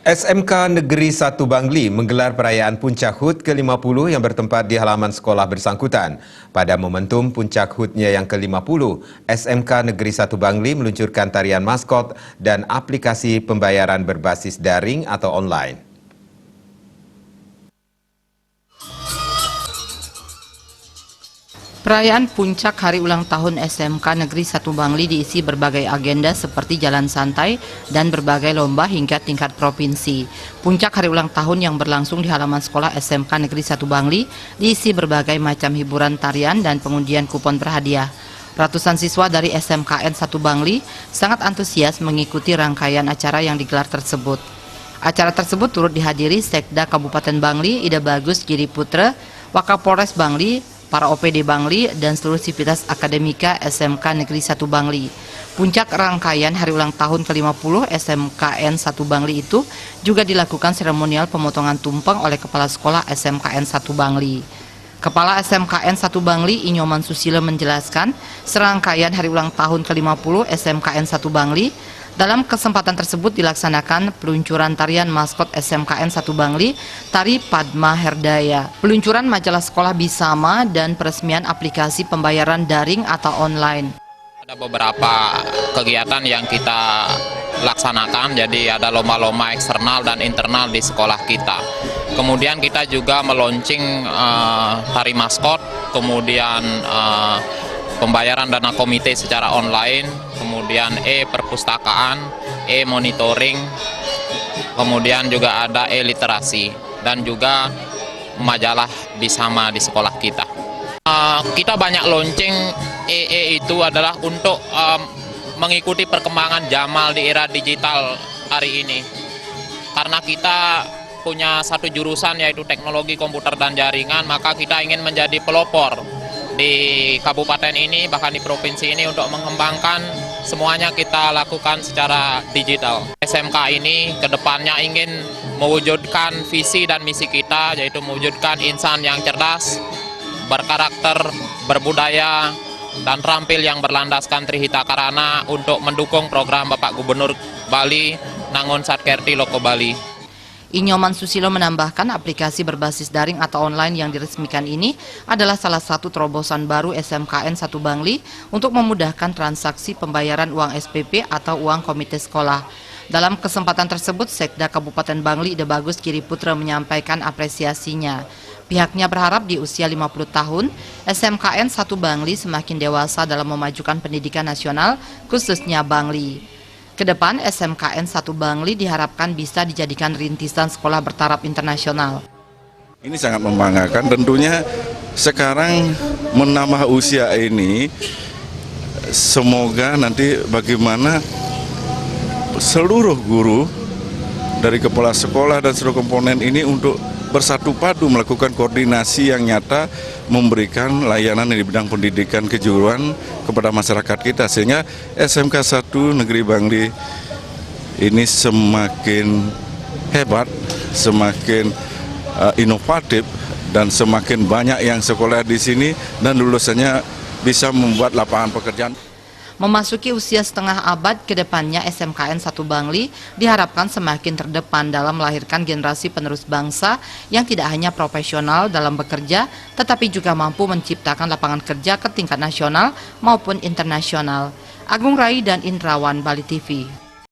SMK Negeri 1 Bangli menggelar perayaan Puncak HUT ke-50 yang bertempat di halaman sekolah bersangkutan. Pada momentum Puncak HUT-nya yang ke-50, SMK Negeri 1 Bangli meluncurkan tarian maskot dan aplikasi pembayaran berbasis daring atau online. Perayaan puncak hari ulang tahun SMK Negeri 1 Bangli diisi berbagai agenda seperti jalan santai dan berbagai lomba hingga tingkat provinsi. Puncak hari ulang tahun yang berlangsung di halaman sekolah SMK Negeri 1 Bangli diisi berbagai macam hiburan tarian dan pengundian kupon berhadiah. Ratusan siswa dari SMKN 1 Bangli sangat antusias mengikuti rangkaian acara yang digelar tersebut. Acara tersebut turut dihadiri Sekda Kabupaten Bangli, Ida Bagus Giri Putra, Wakapolres Bangli, para OPD Bangli, dan seluruh sivitas akademika SMK Negeri 1 Bangli. Puncak rangkaian hari ulang tahun ke-50 SMKN 1 Bangli itu juga dilakukan seremonial pemotongan tumpeng oleh Kepala Sekolah SMKN 1 Bangli. Kepala SMKN 1 Bangli, Inyoman Susilo menjelaskan, serangkaian hari ulang tahun ke-50 SMKN 1 Bangli. Dalam kesempatan tersebut dilaksanakan peluncuran tarian maskot SMKN 1 Bangli, Tari Padma Herdaya, peluncuran majalah sekolah Bisama, dan peresmian aplikasi pembayaran daring atau online. Ada beberapa kegiatan yang kita laksanakan, jadi ada lomba-lomba eksternal dan internal di sekolah kita. Kemudian kita juga meluncing tari maskot, kemudian pembayaran dana komite secara online, kemudian e-perpustakaan, e-monitoring, kemudian juga ada e-literasi, dan juga majalah Bisama di sekolah kita. Kita banyak launching itu adalah untuk mengikuti perkembangan zaman di era digital hari ini. Karena kita punya satu jurusan yaitu teknologi komputer dan jaringan, maka kita ingin menjadi pelopor di kabupaten ini, bahkan di provinsi ini, untuk mengembangkan semuanya kita lakukan secara digital. SMK ini kedepannya ingin mewujudkan visi dan misi kita, yaitu mewujudkan insan yang cerdas, berkarakter, berbudaya, dan terampil yang berlandaskan Trihita Karana untuk mendukung program Bapak Gubernur Bali, Nangun Satkerti Loko Bali. Inyoman Susilo menambahkan aplikasi berbasis daring atau online yang diresmikan ini adalah salah satu terobosan baru SMKN 1 Bangli untuk memudahkan transaksi pembayaran uang SPP atau uang komite sekolah. Dalam kesempatan tersebut, Sekda Kabupaten Bangli, Ida Bagus Giri Putra, menyampaikan apresiasinya. Pihaknya berharap di usia 50 tahun, SMKN 1 Bangli semakin dewasa dalam memajukan pendidikan nasional, khususnya Bangli. Kedepan, SMKN 1 Bangli diharapkan bisa dijadikan rintisan sekolah bertaraf internasional. Ini sangat membanggakan, tentunya sekarang menambah usia ini, semoga nanti bagaimana seluruh guru dari kepala sekolah dan seluruh komponen ini untuk bersatu padu melakukan koordinasi yang nyata, memberikan layanan di bidang pendidikan kejuruan kepada masyarakat kita, sehingga SMK 1 Negeri Bangli ini semakin hebat, semakin inovatif, dan semakin banyak yang sekolah di sini, dan lulusannya bisa membuat lapangan pekerjaan. Memasuki usia setengah abad ke depannya, SMKN 1 Bangli diharapkan semakin terdepan dalam melahirkan generasi penerus bangsa yang tidak hanya profesional dalam bekerja, tetapi juga mampu menciptakan lapangan kerja ke tingkat nasional maupun internasional. Agung Rai dan Indrawan, Bali TV.